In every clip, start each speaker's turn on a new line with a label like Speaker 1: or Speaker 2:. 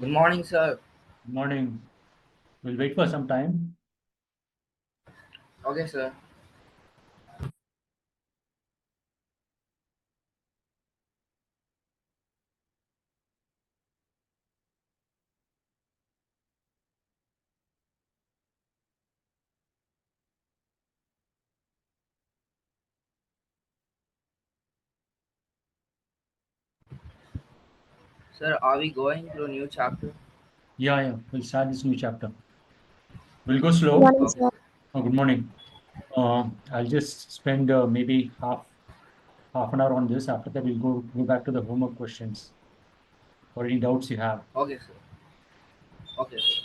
Speaker 1: Good morning, sir.
Speaker 2: Good morning. We'll wait for some time.
Speaker 1: Okay, sir. Sir, are we going to a new chapter?
Speaker 2: Yeah. We'll start this new chapter. We'll go
Speaker 3: Good
Speaker 2: slow.
Speaker 3: morning,
Speaker 1: Okay,
Speaker 3: sir.
Speaker 1: sir.
Speaker 2: Oh, good morning. I'll just spend maybe half an hour on this. After that, we'll go back to the homework questions or any doubts you have.
Speaker 1: Okay, sir. Okay, sir.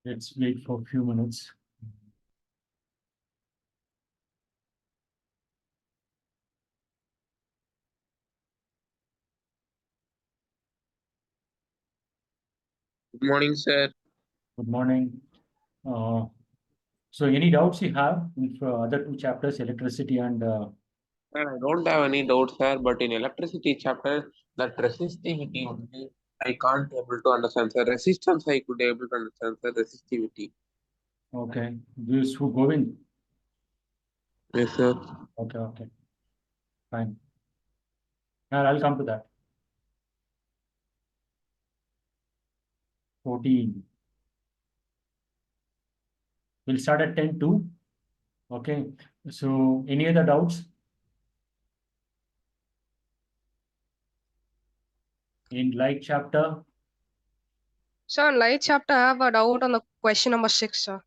Speaker 2: Let's wait for a few minutes.
Speaker 4: Good morning, sir.
Speaker 2: Good morning. So any doubts you have in other two chapters, electricity and
Speaker 4: Sir, I don't have any doubts, sir, but in electricity chapter, that resistivity only I can't able to understand, sir. Resistance I could able to understand, sir. Resistivity.
Speaker 2: okay, this who Govind.
Speaker 4: Yes, sir.
Speaker 2: Okay, fine. Now I'll come to that. 14. We'll start at 10 too. Okay. So any other doubts in light chapter?
Speaker 3: Sir, on light chapter, I have a doubt on the question number 6, sir.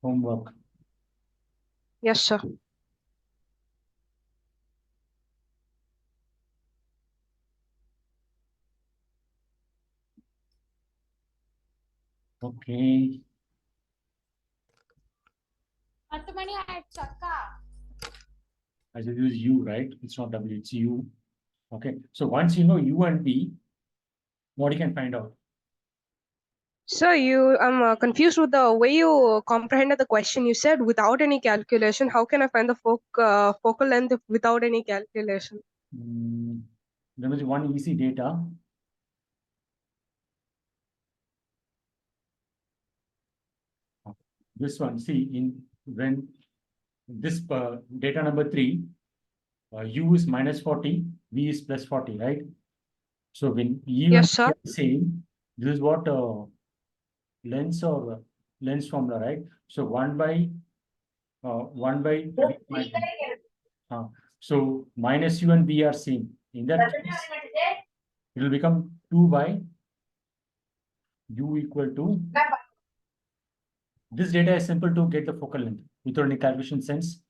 Speaker 2: Homework.
Speaker 3: Yes, sir.
Speaker 2: Okay. I should use U, right? It's not W, it's U. Okay. So once you know U and V, what you can find out?
Speaker 3: Sir, I'm confused with the way you comprehended the question. You said without any calculation. How can I find the focal length without any calculation?
Speaker 2: There was one easy data. This one, see, when this data number 3, U is minus 40, V is plus 40, right? So when U and
Speaker 3: Yes,
Speaker 2: V
Speaker 3: sir.
Speaker 2: are the same, this is what lens or lens formula, right? So 1 by V minus. So minus U and V are same. In that case, it will become 2 by U equal to. This data is simple to get the focal length without any calculation sense.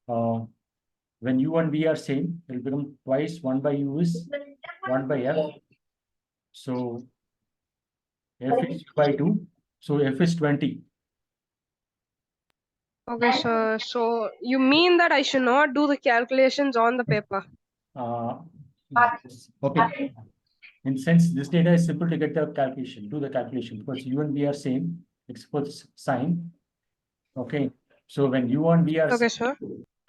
Speaker 2: When U and V are same, it will become twice 1 by U is 1 by F. So F is by 2. So F is 20.
Speaker 3: Okay, sir. So you mean that I should not do the calculations on the paper?
Speaker 2: Yes. Okay. In sense, this data is simple to get the calculation, do the calculation because U and V are same, except for sign. Okay. So when U and V are
Speaker 3: Okay,
Speaker 2: same,
Speaker 3: sir.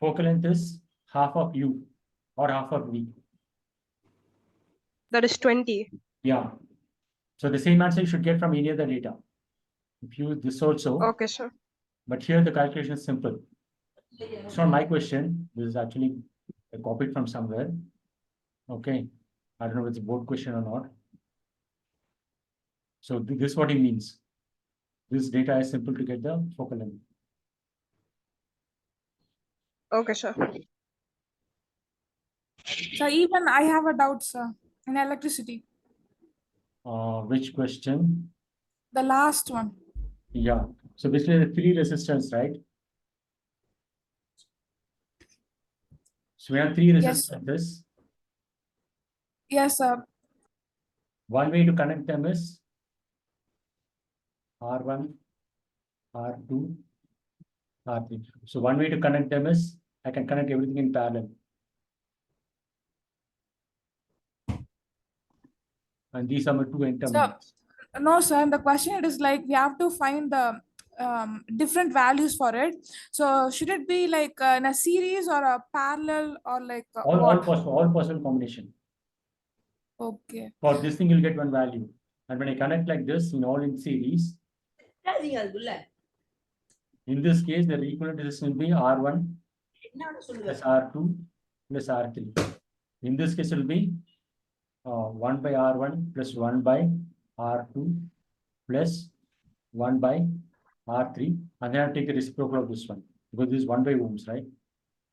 Speaker 2: focal length is half of U or half of V.
Speaker 3: That is 20.
Speaker 2: Yeah. So the same answer you should get from any other data. If you use this also,
Speaker 3: Okay, sir.
Speaker 2: but here the calculation is simple. It's not my question. This is actually copied from somewhere. Okay. I don't know if it's a board question or not. So this is what it means. This data is simple to get the focal length.
Speaker 3: Okay, sir.
Speaker 5: So even I have a doubt, sir, in electricity.
Speaker 2: Which question?
Speaker 5: The last one.
Speaker 2: Yeah. So basically the 3 resistors, right? So we have 3
Speaker 5: Yes.
Speaker 2: resistors.
Speaker 5: Yes, sir.
Speaker 2: One way to connect them is R1, R2, R3. So one way to connect them is I can connect everything in parallel. And these are my 2 n
Speaker 5: So
Speaker 2: terminals.
Speaker 5: No, sir. In the question, it is like we have to find the different values for it. So should it be like in a series or a parallel or like what?
Speaker 2: All possible combination.
Speaker 5: Okay.
Speaker 2: For this thing, you'll get one value. And when I connect like this in all in series, in this case, the equivalent resistance will be R1 plus R2 plus R3. In this case, it will be 1 by R1 plus 1 by R2 plus 1 by R3. And then I take the reciprocal of this one because this is 1 by ohms, right?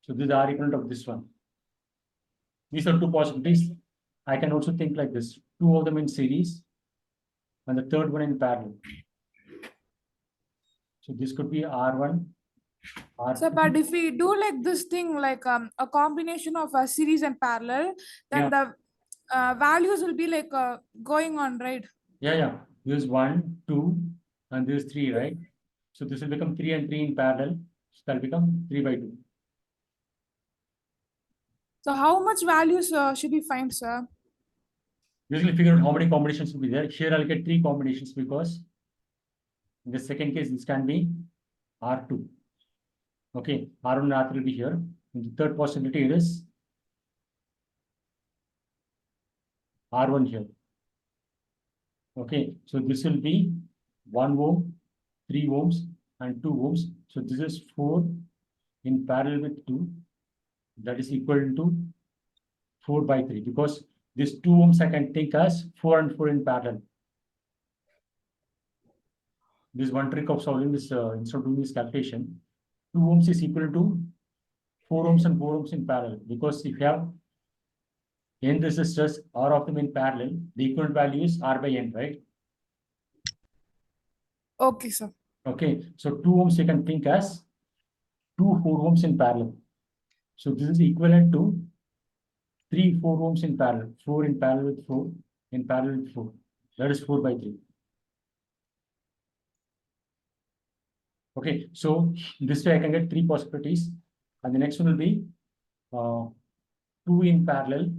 Speaker 2: So this is R equivalent of this one. These are two possibilities. I can also think like this: two of them in series and the third one in parallel. So this could be R1, R2.
Speaker 5: So, but if we do like this thing, like a combination of a series and parallel, then the values will be like going on, right?
Speaker 2: Yeah. This is 1, 2, and this is 3, right? So this will become 3 and 3 in parallel. So that will become 3 by 2.
Speaker 5: So how much values should we find, sir?
Speaker 2: Usually figure out how many combinations will be there. Here I'll get 3 combinations because in the second case this can be R2. Okay, R1 and R3 will be here. In the third possibility it is R1 here. Okay, so this will be 1 ohm, 3 ohms, and 2 ohms. So this is 4 in parallel with 2. That is equal to 4 by 3 because this 2 ohms I can take as 4 and 4 in parallel. This one trick of solving this instead of doing this calculation, 2 ohms is equal to 4 ohms and 4 ohms in parallel because if you have n resistors, R of them in parallel, the equivalent value is R by n, right?
Speaker 5: Okay, sir.
Speaker 2: Okay, so 2 ohms you can think as 2 4 ohms in parallel. So this is equivalent to 3 4 ohms in parallel, 4 in parallel with 4, in parallel with 4. That is 4 by 3. Okay, so this way I can get 3 possibilities. And the next one will be 2 in parallel.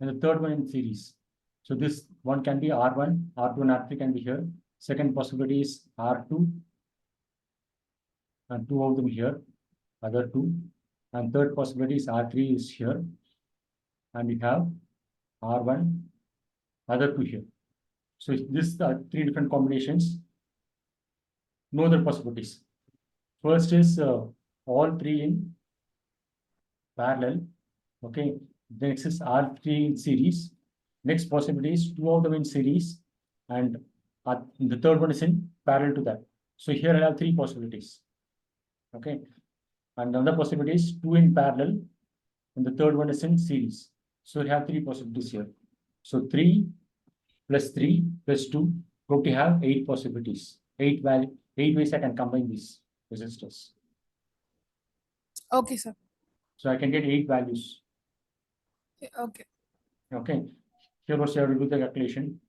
Speaker 2: And the third one in series. So this one can be R1, R2 and R3 can be here. Second possibility is R2 and 2 of them here, other 2. And third possibility is R3 is here. And we have R1, other 2 here. So this are 3 different combinations. No other possibilities. First is all 3 in parallel. Okay. The next is R3 in series. Next possibility is 2 of them in series. And the third one is in parallel to that. So here I have 3 possibilities. Okay. And another possibility is 2 in parallel. And the third one is in series. So we have 3 possibilities here. So 3 plus 3 plus 2. We have 8 possibilities. 8 ways I can combine these resistors.
Speaker 5: Okay, sir.
Speaker 2: So I can get 8 values.
Speaker 5: Okay.
Speaker 2: Okay. Here also I have to do the calculation.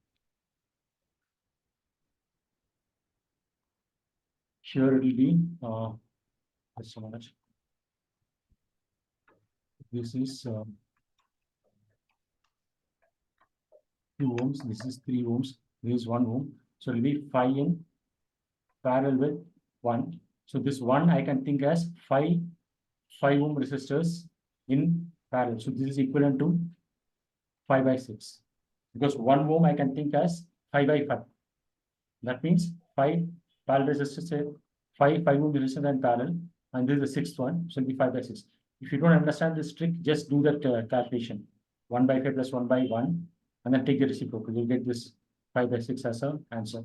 Speaker 2: Here it will be just so much. This is 2 ohms. This is 3 ohms. This is 1 ohm. So it will be 5 in parallel with 1. So this 1 I can think as 5 ohm resistors in parallel. So this is equivalent to 5 by 6. Because 1 ohm I can think as 5 by 5. That means 5 parallel resistors, 5 ohm resistors in parallel, and this is the sixth one, so it will be 5 by 6. If you don't understand this trick, just do that calculation. 1 by 5 plus 1 by 1, and then take the reciprocal. You'll get this 5 by 6 as an answer.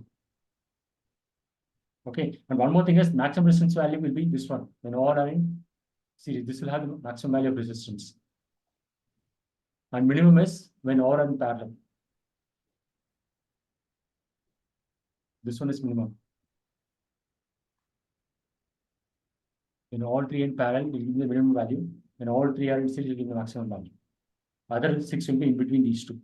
Speaker 2: Okay, and one more thing is maximum resistance value will be this one. When all are in series, this will have the maximum value of resistance. And minimum is when all are in parallel. This one is minimum. When all 3 in parallel, will give the minimum value. When all 3 are in series, will give the maximum value. Other 6 will be in between these two.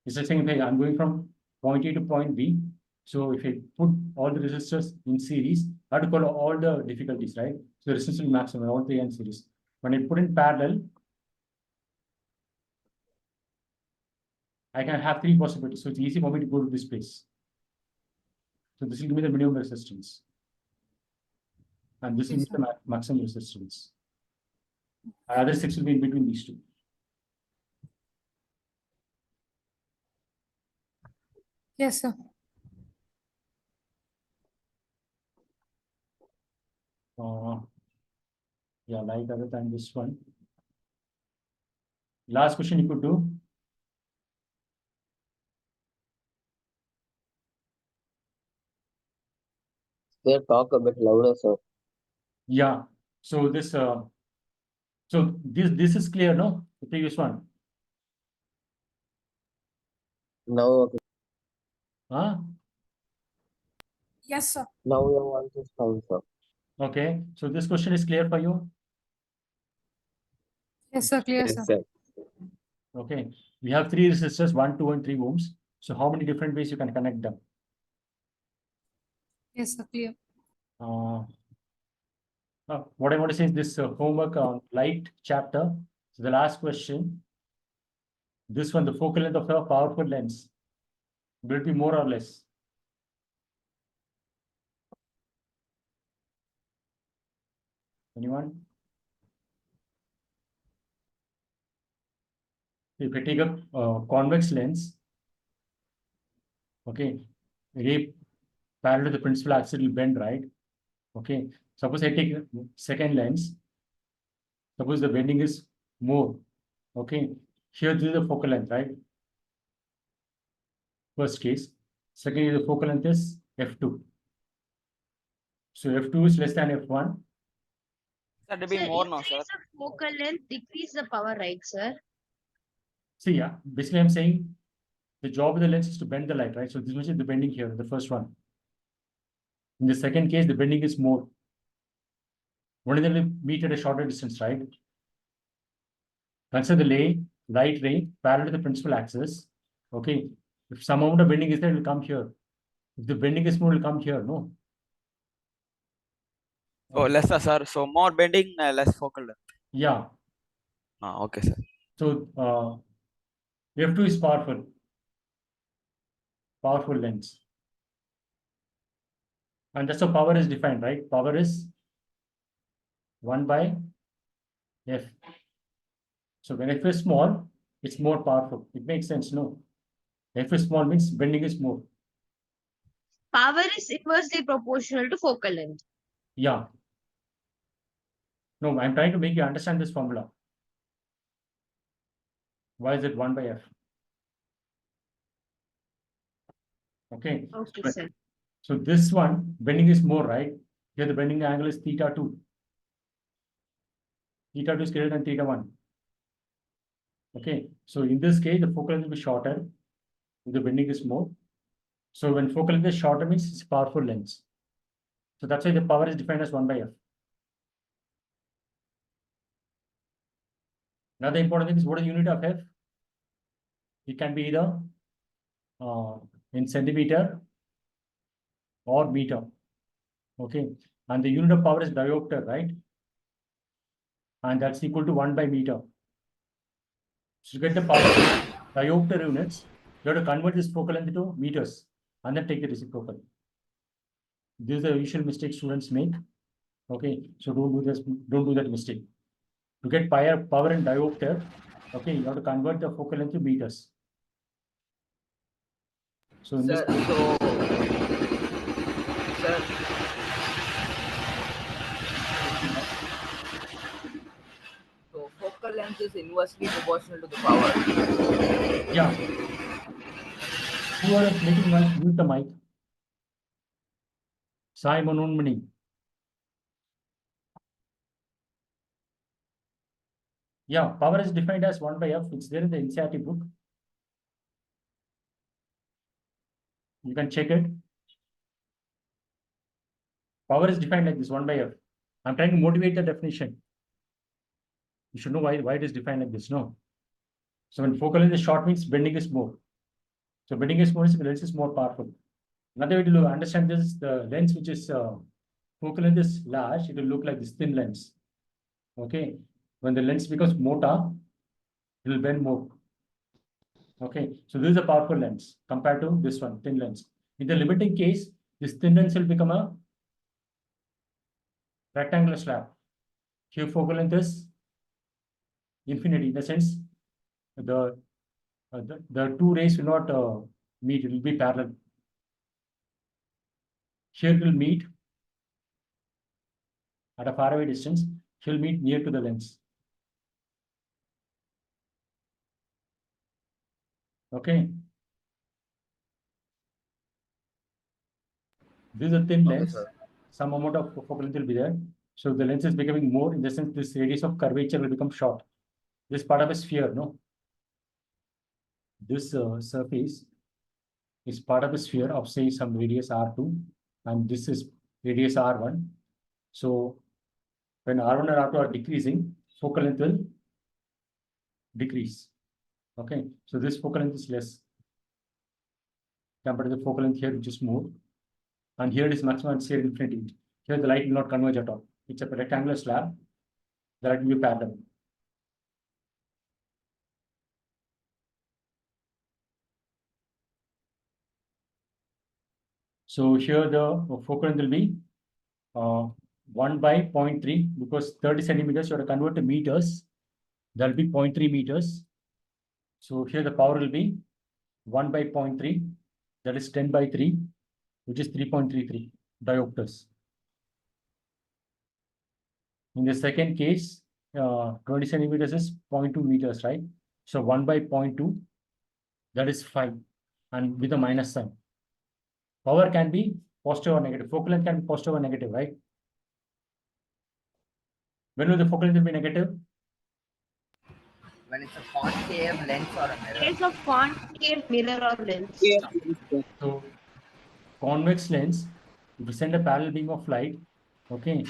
Speaker 2: It's the same thing. I'm going from point A to point B. So if I put all the resistors in series, I have to call all the difficulties, right? So the resistance will be maximum, all 3 are in series. When I put in parallel, I can have three possibilities. So it's easy for me to go to this place. So this will give me the minimum resistance. And this will
Speaker 5: Yes,
Speaker 2: give me the maximum resistance. Other six will be in between these two.
Speaker 5: Yes, sir.
Speaker 2: Yeah, like other than this one. Last question you could do.
Speaker 6: They talk a bit louder, sir.
Speaker 2: Yeah. So this this is clear, no? The previous one.
Speaker 6: Now, okay.
Speaker 2: Huh?
Speaker 5: Yes, sir.
Speaker 6: Now your voice is fine, sir.
Speaker 2: Okay. So this question is clear for you.
Speaker 5: Yes, sir. Clear,
Speaker 6: Yes,
Speaker 5: sir.
Speaker 6: sir.
Speaker 2: Okay. We have three resistors, 1, 2, and 3 ohms. So how many different ways you can connect them?
Speaker 5: Yes, sir. Clear.
Speaker 2: What I want to say is this homework on light chapter. So the last question. This one, the focal length of a powerful lens. Will it be more or less? Anyone? If I take a convex lens, okay, ray parallel to the principal axis will bend, right? Okay. Suppose I take a second lens. Suppose the bending is more. Okay. Here this is the focal length, right? First case. Second is the focal length is f2. So f2 is less than f1.
Speaker 7: That will be
Speaker 8: Sir,
Speaker 7: more now, sir.
Speaker 8: increase the focal length, decrease the power, right, sir?
Speaker 2: See, yeah, basically I'm saying the job of the lens is to bend the light, right? So this much is the bending here, the first one. In the second case, the bending is more. One is going to meet at a shorter distance, right? Consider the light ray parallel to the principal axis. Okay. If some amount of bending is there, it will come here. If the bending is more, it will come here, no?
Speaker 7: Oh, lesser, sir. So more bending, less focal length.
Speaker 2: Yeah.
Speaker 7: Okay, sir.
Speaker 2: So f2 is powerful. Powerful lens. And that's how power is defined, right? Power is 1 by f. So when f is small, it's more powerful. It makes sense, no? F is small means bending is more.
Speaker 8: Power is inversely proportional to focal length.
Speaker 2: Yeah. No, I'm trying to make you understand this formula. Why is it 1 by f? Okay.
Speaker 8: Okay, sir.
Speaker 2: So this one, bending is more, right? Here the bending angle is theta 2. Theta 2 is greater than theta 1. Okay. So in this case, the focal length will be shorter. The bending is more. So when focal length is shorter means it's powerful lens. So that's why the power is defined as 1 by f. Another important thing is what is the unit of f? It can be either in centimeter or meter. Okay. And the unit of power is diopter, right? And that's equal to 1 by meter. So to get the power diopter units, you have to convert this focal length to meters and then take the reciprocal. This is the usual mistake students make. Okay, so don't do this, don't do that mistake. To get power in diopter, okay, you have to convert the focal length to meters. So in this
Speaker 1: Sir, sir, so focal length is inversely proportional to the power.
Speaker 2: yeah. Who are making noise? Mute the mic. Sai Manonmani. Yeah, power is defined as 1 by f. It's there in the NCERT book. You can check it. Power is defined like this, 1 by f. I'm trying to motivate the definition. You should know why it is defined like this, no? So when focal length is short means bending is more. So bending is more means the lens is more powerful. Another way to understand this is the lens which is focal length is large, it will look like this thin lens. Okay. When the lens becomes motor, it will bend more. Okay, so this is a powerful lens compared to this one, thin lens. In the limiting case, this thin lens will become a rectangular slab. Here focal length is infinity, in the sense the the two rays will not meet, it will be parallel. Here it will meet at a faraway distance, it will meet near to the lens. Okay. This is a thin
Speaker 1: Okay,
Speaker 2: lens.
Speaker 1: sir.
Speaker 2: Some amount of focal length will be there. So the lens is becoming more, in the sense this radius of curvature will become short. This part of a sphere, no? This surface is part of a sphere of, say, some radius R2, and this is radius R1. So when R1 and R2 are decreasing, focal length will decrease. Okay, so this focal length is less compared to the focal length here, which is more. And here it is maximum, and here infinity. Here the light will not converge at all. It's a rectangular slab. The light will be parallel. So here the focal length will be 1 by 0.3, because 30 centimeters, you have to convert to meters. There will be 0.3 meters. So here the power will be 1 by 0.3, that is 10 by 3, which is 3.33 diopters. In the second case, 20 centimeters is 0.2 meters, right? So 1 by 0.2, that is 5, and with a minus sign. Power can be positive or negative. Focal length can be positive or negative, right? When will the focal length be negative?
Speaker 1: When it's a concave lens or a mirror.
Speaker 8: Case of concave mirror or lens.
Speaker 2: So convex lens, if you send a parallel beam of light, okay,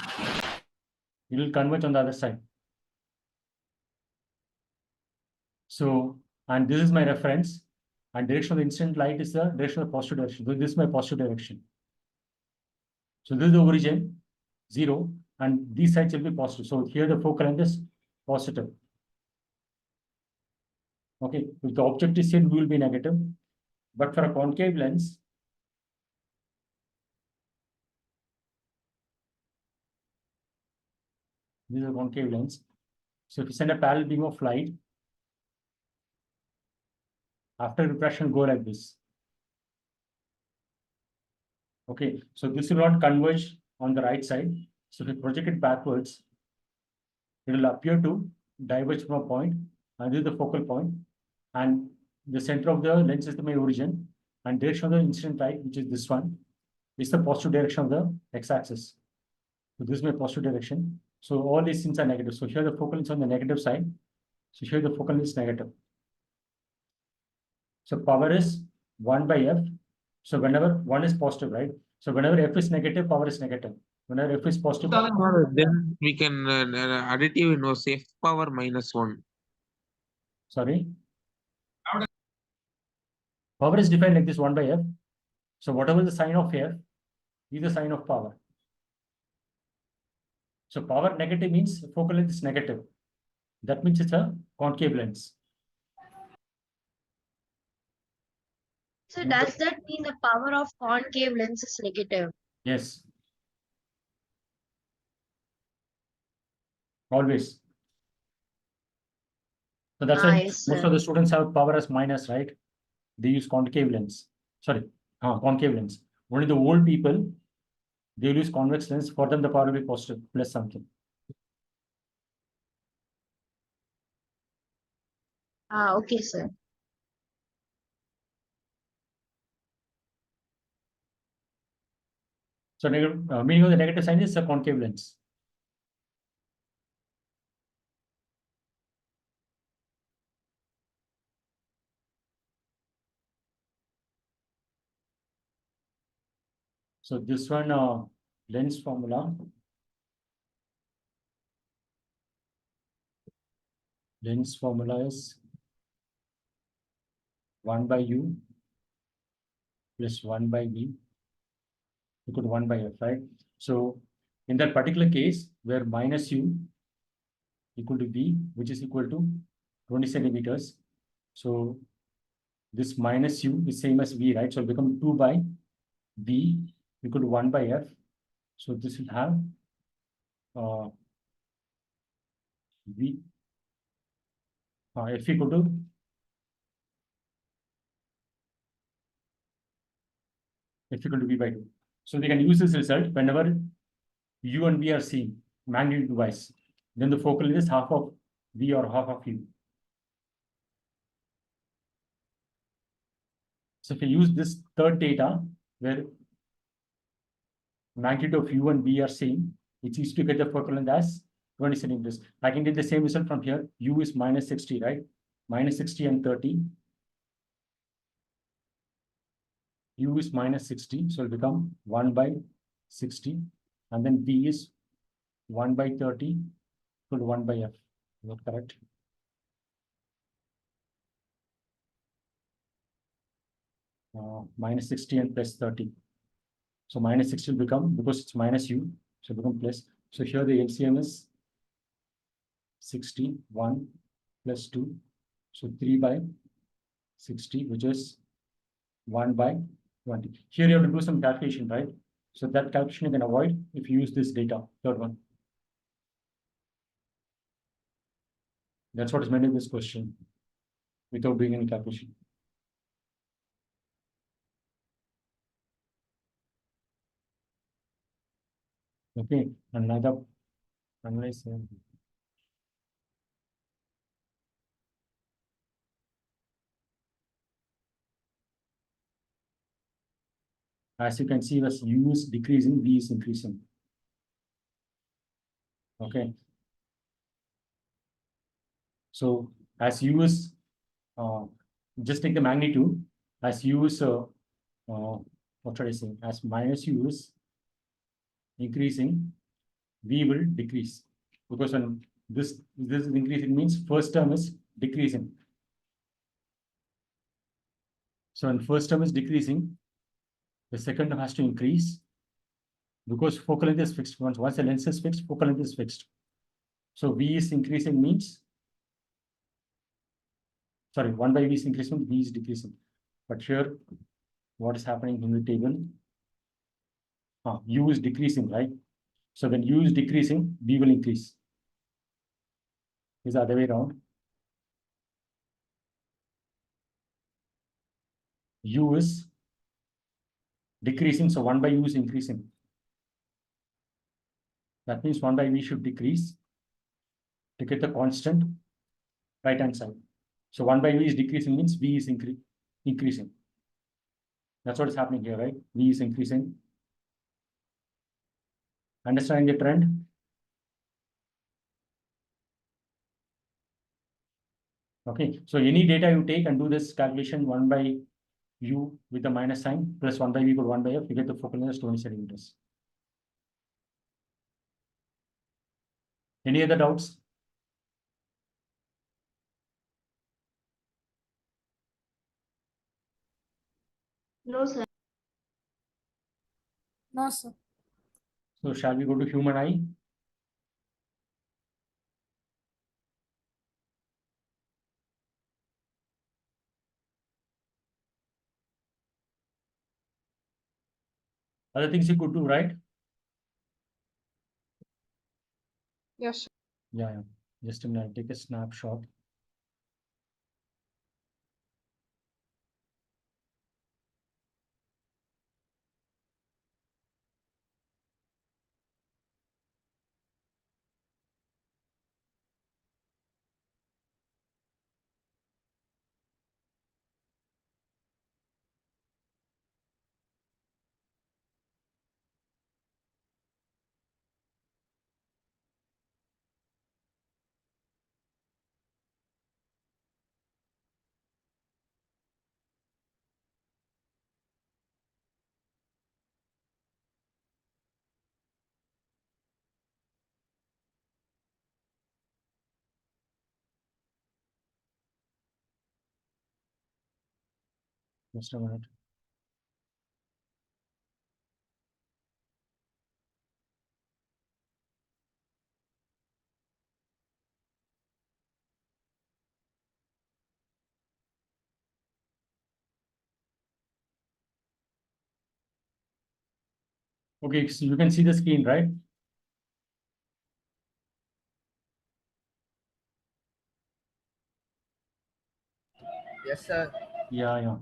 Speaker 2: it will converge on the other side. So, and this is my reference, and direction of the incident light is the direction of the positive direction. So this is my positive direction. So this is the origin, 0, and these sides will be positive. So here the focal length is positive. Okay, if the object is seen, we will be negative. But for a concave lens, this is a concave lens. So if you send a parallel beam of light, after refraction, go like this. Okay, so this will not converge on the right side. So if you project it backwards, it will appear to diverge from a point, and this is the focal point, and the center of the lens is the main origin, and direction of the incident light, which is this one, is the positive direction of the x-axis. So this is my positive direction. So all these things are negative. So here the focal is on the negative side. So here the focal is negative. So power is 1 by f. So whenever 1 is positive, right? So whenever f is negative, power is negative. Whenever f is positive,
Speaker 4: Then we can additive inverse f power minus 1.
Speaker 2: sorry. Power is defined like this, 1 by f. So whatever the sign of f is the sign of power. So power negative means focal length is negative. That means it's a concave lens.
Speaker 8: So does that mean the power of concave lens is negative?
Speaker 2: Yes. Always. So that's why
Speaker 8: Yes,
Speaker 2: most
Speaker 8: sir.
Speaker 2: of the students have power as minus, right? They use concave lens. Sorry, concave lens. Only the old people, they use convex lens. For them, the power will be positive, plus something.
Speaker 8: Okay, sir.
Speaker 2: So meaning of the negative sign is a concave lens. So this one lens formula. Lens formula is 1 by u plus 1 by v equal to 1 by f, right? So in that particular case, where minus u equal to v, which is equal to 20 centimeters. So this minus u is same as v, right? So it'll become 2 by v equal to 1 by f. So this will have v f equal to v by 2. So we can use this result whenever u and v are seen magnitude wise. Then the focal length is half of v or half of u. So if we use this third data where magnitude of u and v are same, it's easy to get the focal length as 20 centimeters. I can get the same result from here. U is minus 60, right? Minus 60 and 30. U is minus 60, so it'll become 1 by 60. And then V is 1 by 30 equal to 1 by F. Is that correct? Minus 60 and plus 30. So minus 60 will become, because it's minus U, so it'll become plus. So here the LCM is 61 plus 2. So 3 by 60, which is 1 by 20. Here you have to do some calculation, right? So that calculation you can avoid if you use this data, third one. That's what is meant in this question, without doing any calculation. Okay, another analyze. As you can see, as U is decreasing, V is increasing. Okay. So as U is, just take the magnitude, as U is, what should I say? As minus U is increasing, V will decrease. Because when this is increasing, means first term is decreasing. So when first term is decreasing, the second term has to increase, because focal length is fixed. Once the length is fixed, focal length is fixed. So V is increasing means, sorry, 1 by V is increasing, V is decreasing. But here, what is happening in the table? U is decreasing, right? So when U is decreasing, V will increase. Is the other way around. U is decreasing, so 1 by U is increasing. That means 1 by V should decrease to get the constant right hand side. So 1 by V is decreasing means V is increasing. That's what is happening here, right? V is increasing. Understanding the trend? Okay, so any data you take and do this calculation, 1 by U with the minus sign plus 1 by V equal to 1 by F, you get the focal length as 20 centimeters. Any other doubts?
Speaker 8: No, sir.
Speaker 5: No, sir.
Speaker 2: So shall we go to human eye? Other things you could do, right?
Speaker 3: Yes.
Speaker 2: Yeah. Just a minute, take a snapshot. Just a minute. Okay, so you can see the screen, right?
Speaker 1: Yes, sir.
Speaker 2: Yeah.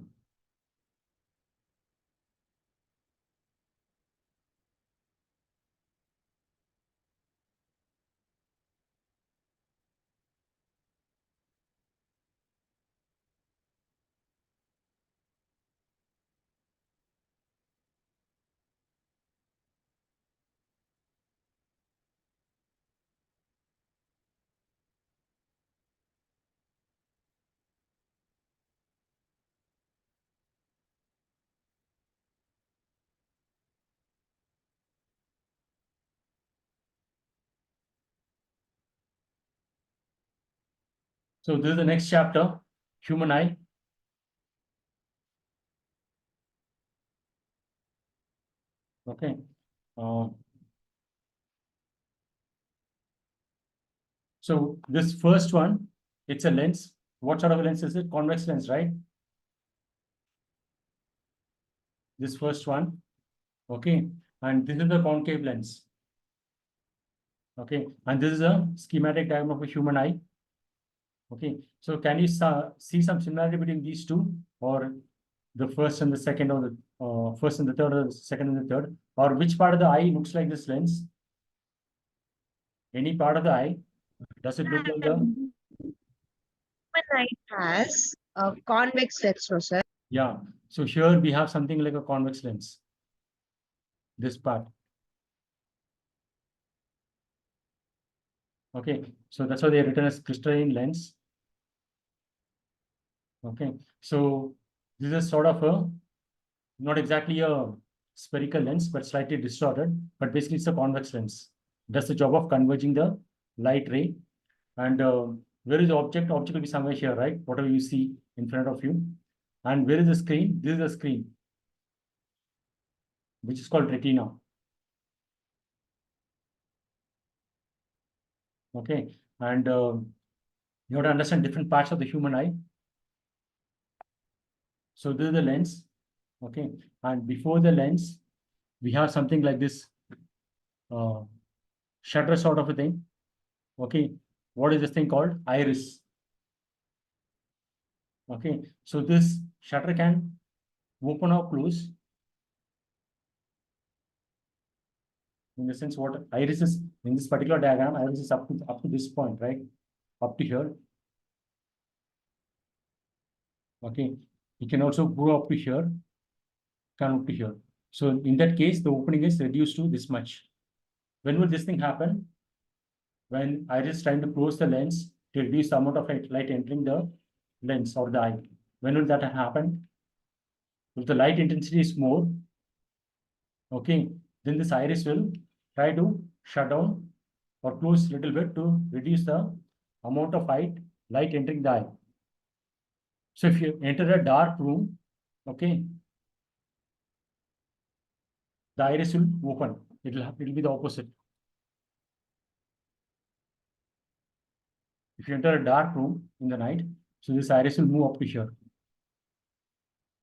Speaker 2: So this is the next chapter, human eye. Okay. So this first one, it's a lens. What sort of a lens is it? Convex lens, right? This first one. Okay. And this is the concave lens. Okay. And this is a schematic diagram of a human eye. Okay. So can you see some similarity between these two, or the first and the second, or the first and the third, or the second and the third, or which part of the eye looks like this lens? Any part of the eye? Does it look like the?
Speaker 8: Human eye has a convex lens, no, sir.
Speaker 2: Yeah. So here we have something like a convex lens. This part. Okay. So that's why they written as crystalline lens. Okay. So this is sort of a, not exactly a spherical lens, but slightly distorted. But basically, it's a convex lens. Does the job of converging the light ray. And where is the object? Object will be somewhere here, right? Whatever you see in front of you. And where is the screen? This is the screen, which is called retina. Okay. And you have to understand different parts of the human eye. So this is the lens. Okay. And before the lens, we have something like this shutter sort of a thing. Okay. What is this thing called? Iris. Okay. So this shutter can open or close. In the sense, what iris is in this particular diagram, iris is up to this point, right? Up to here. Okay. You can also go up to here, come up to here. So in that case, the opening is reduced to this much. When will this thing happen? When iris is trying to close the lens to reduce the amount of light entering the lens or the eye. When will that happen? If the light intensity is more, okay, then this iris will try to shut down or close a little bit to reduce the amount of light entering the eye. So if you enter a dark room, okay, the iris will open. It'll be the opposite. If you enter a dark room in the night, so this iris will move up to here.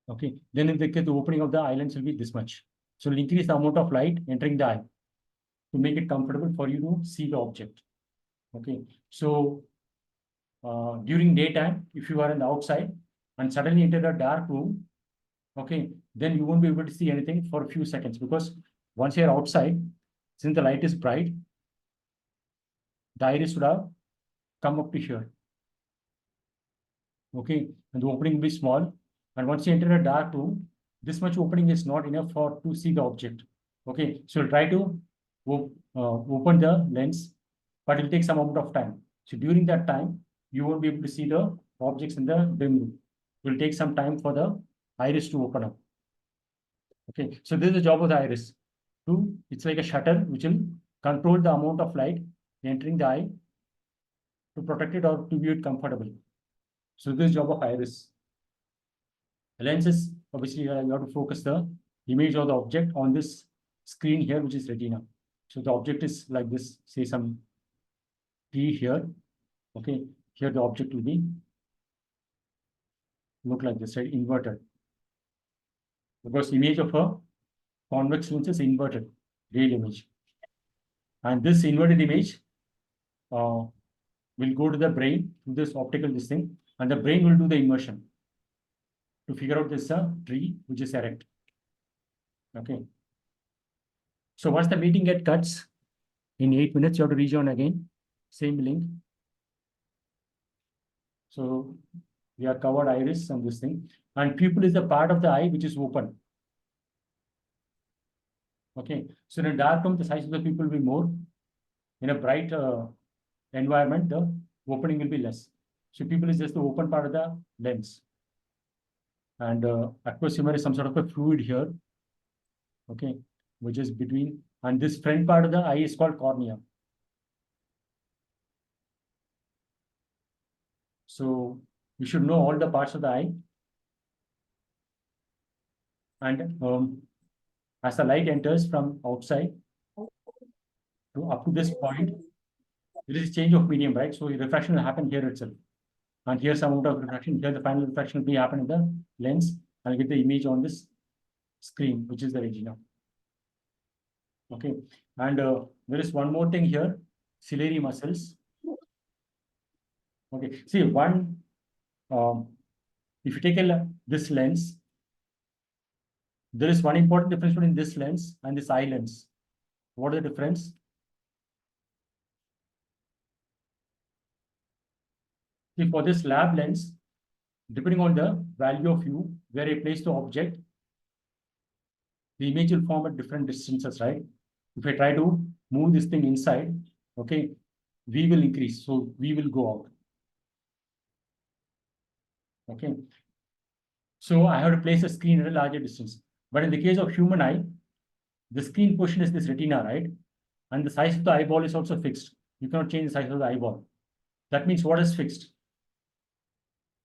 Speaker 2: Okay, then in the case, the opening of the eye lens will be this much. So it'll increase the amount of light entering the eye to make it comfortable for you to see the object. Okay, so during daytime, if you are in the outside and suddenly enter a dark room, okay, then you won't be able to see anything for a few seconds, because once you're outside, since the light is bright, the iris would have come up to here. Okay, and the opening will be small. And once you enter a dark room, this much opening is not enough to see the object. Okay, so try to open the lens, but it will take some amount of time. So during that time, you won't be able to see the objects in the dim room. It will take some time for the iris to open up. Okay, so this is the job of the iris. It's like a shutter which will control the amount of light entering the eye to protect it or to view it comfortably. So this is the job of iris. The lens is obviously you have to focus the image of the object on this screen here, which is retina. So the object is like this, say some tree here. Okay, here the object will be look like this, right? Inverted. Because image of a convex lens is inverted. real image. And this inverted image will go to the brain through this optical this thing, and the brain will do the inversion to figure out this tree which is erect. Okay. So once the meeting get cuts, in 8 minutes you have to rejoin again, same link. So we have covered iris and this thing, and pupil is the part of the eye which is open. Okay, so in a dark room, the size of the pupil will be more. In a bright environment, the opening will be less. So pupil is just the open part of the lens. And of course, there is some sort of a fluid here, okay, which is between, and this front part of the eye is called cornea. So you should know all the parts of the eye. And as the light enters from outside to up to this point, there is a change of medium, right? So refraction will happen here itself. And here's some amount of refraction. Here the final refraction will be happen in the lens. I'll get the image on this screen, which is the retina. Okay, and there is one more thing here, ciliary muscles. Okay, see one, if you take this lens, there is one important difference between this lens and this eye lens. What is the difference? See, for this lab lens, depending on the value of u, where I place the object, the image will form at different distances, right? If I try to move this thing inside, okay, V will increase, so V will go out. Okay, so I have to place a screen at a larger distance. But in the case of human eye, the screen portion is this retina, right? And the size of the eyeball is also fixed. You cannot change the size of the eyeball. That means what is fixed?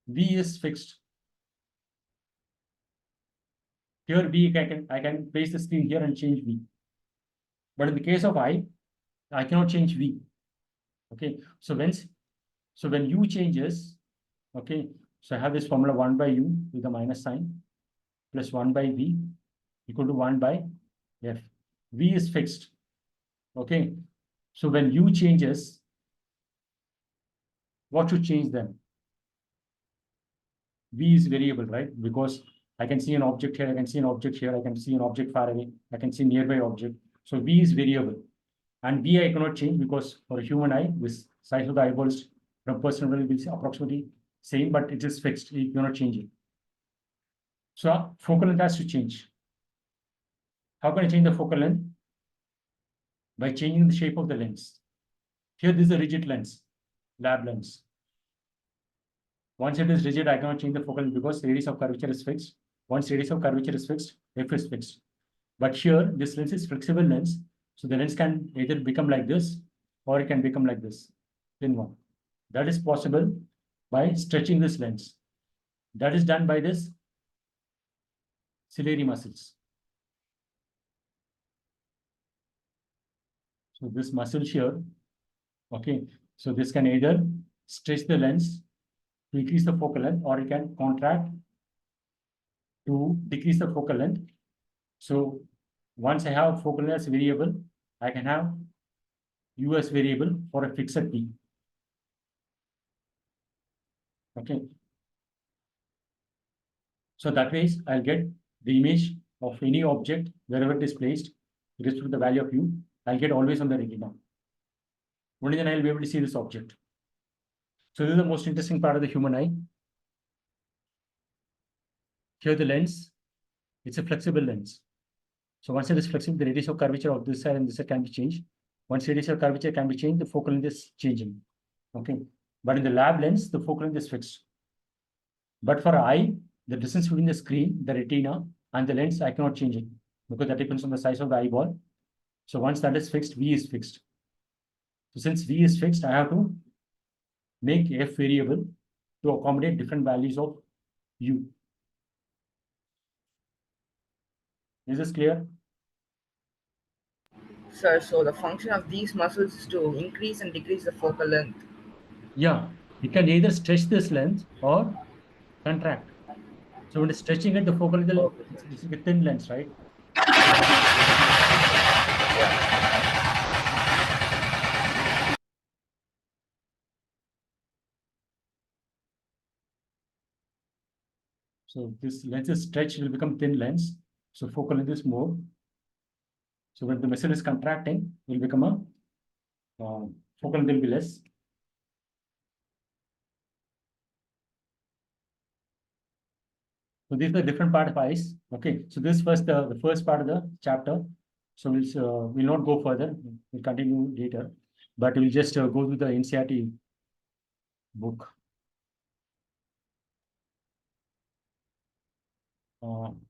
Speaker 2: V is fixed. Here V, I can place the screen here and change V. But in the case of eye, I cannot change V. Okay, so when U changes, okay, so I have this formula 1 by U with a minus sign plus 1 by V equal to 1 by F. V is fixed. Okay, so when U changes, what should change then? V is variable, right? Because I can see an object here, I can see an object here, I can see an object far away, I can see nearby object. So V is variable. And V I cannot change because for a human eye, this size of the eyeballs from person will be approximately same, but it is fixed. You cannot change it. So focal length has to change. How can I change the focal length? By changing the shape of the lens. Here, this is a rigid lens, lab lens. Once it is rigid, I cannot change the focal length because radius of curvature is fixed. Once radius of curvature is fixed, F is fixed. But here, this lens is flexible lens. So the lens can either become like this or it can become like this, thin one. That is possible by stretching this lens. That is done by this ciliary muscles. So this muscle here, okay, so this can either stretch the lens to increase the focal length or it can contract to decrease the focal length. So once I have focal length as variable, I can have U as variable for a fixed P. Okay. So that way I'll get the image of any object wherever it is placed, with respect to the value of U, I'll get always on the retina. Only then I'll be able to see this object. So this is the most interesting part of the human eye. Here the lens, it's a flexible lens. So once it is flexible, the radius of curvature of this side and this side can be changed. Once radius of curvature can be changed, the focal length is changing. Okay. But in the lab lens, the focal length is fixed. But for eye, the distance between the screen, the retina, and the lens, I cannot change it because that depends on the size of the eyeball. So once that is fixed, V is fixed. So since V is fixed, I have to make F variable to accommodate different values of U. Is this clear?
Speaker 1: Sir, so the function of these muscles is to increase and decrease the focal length.
Speaker 2: Yeah, you can either stretch this length or contract. So when it's stretching it, the focal length is a thin lens, right? So this lens is stretched, it will become thin lens. So focal length is more. So when the vessel is contracting, it will become a focal length will be less. So these are the different part of eyes. Okay, so this first the first part of the chapter. So we'll not go further. We'll continue later, but we'll just go through the NCERT book.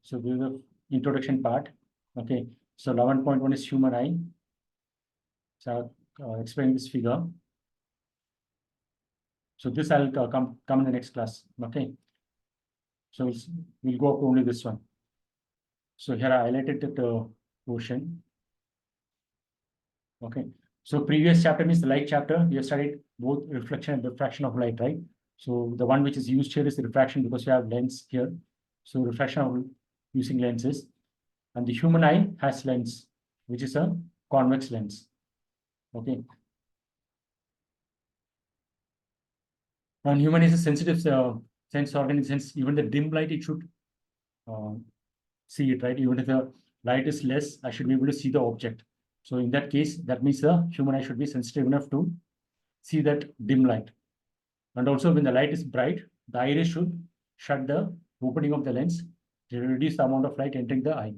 Speaker 2: So this is the introduction part. Okay, so 11.1 is human eye. So explain this figure. So this I'll come in the next class. Okay. So we'll go up only this one. So here I highlighted the portion. Okay. So previous chapter means the light chapter. We have studied both reflection and refraction of light, right? So the one which is used here is the refraction because we have lens here. So refraction of using lenses. And the human eye has lens, which is a convex lens. Okay. And human is a sensitive sense organ in the sense even the dim light it should see it, right? Even if the light is less, I should be able to see the object. So in that case, that means the human eye should be sensitive enough to see that dim light. And also when the light is bright, the iris should shut the opening of the lens to reduce the amount of light entering the eye.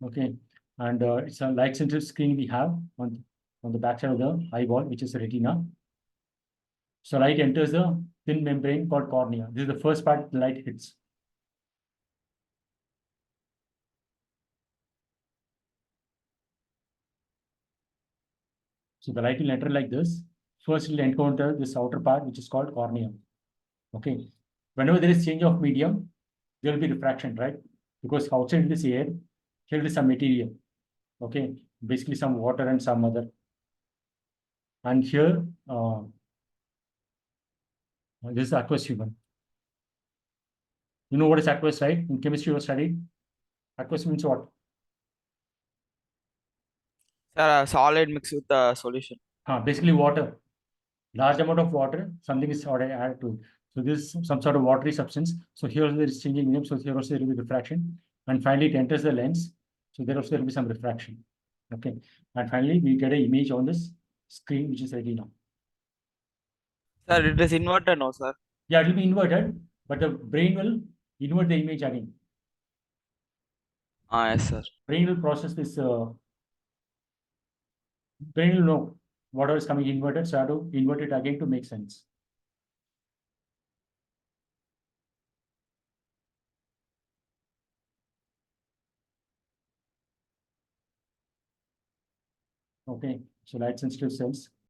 Speaker 2: Okay, and it's a light sensitive screen we have on the back side of the eyeball, which is the retina. So light enters the thin membrane called cornea. This is the first part the light hits. So the light will enter like this. First, it will encounter this outer part, which is called cornea. Okay. Whenever there is change of medium, there will be refraction, right? Because outside this air, here is some material. Okay. Basically some water and some other. And here, this is aqueous human. You know what is aqueous, right? In chemistry, you studied. Aqueous means what?
Speaker 7: Sir, a solid mixed with the solution.
Speaker 2: Basically water. Large amount of water, something is added to it. So this is some sort of watery substance. So here there is changing medium. So here also there will be refraction. And finally it enters the lens. So there also there will be some refraction. Okay. And finally we get an image on this screen, which is retina.
Speaker 7: Sir, it is inverted now, sir.
Speaker 2: Yeah, it will be inverted, but the brain will invert the image again.
Speaker 7: Yes, sir.
Speaker 2: Brain will process this. Brain will know whatever is coming inverted. So I have to invert it again to make sense. Okay, so light sensitive cells.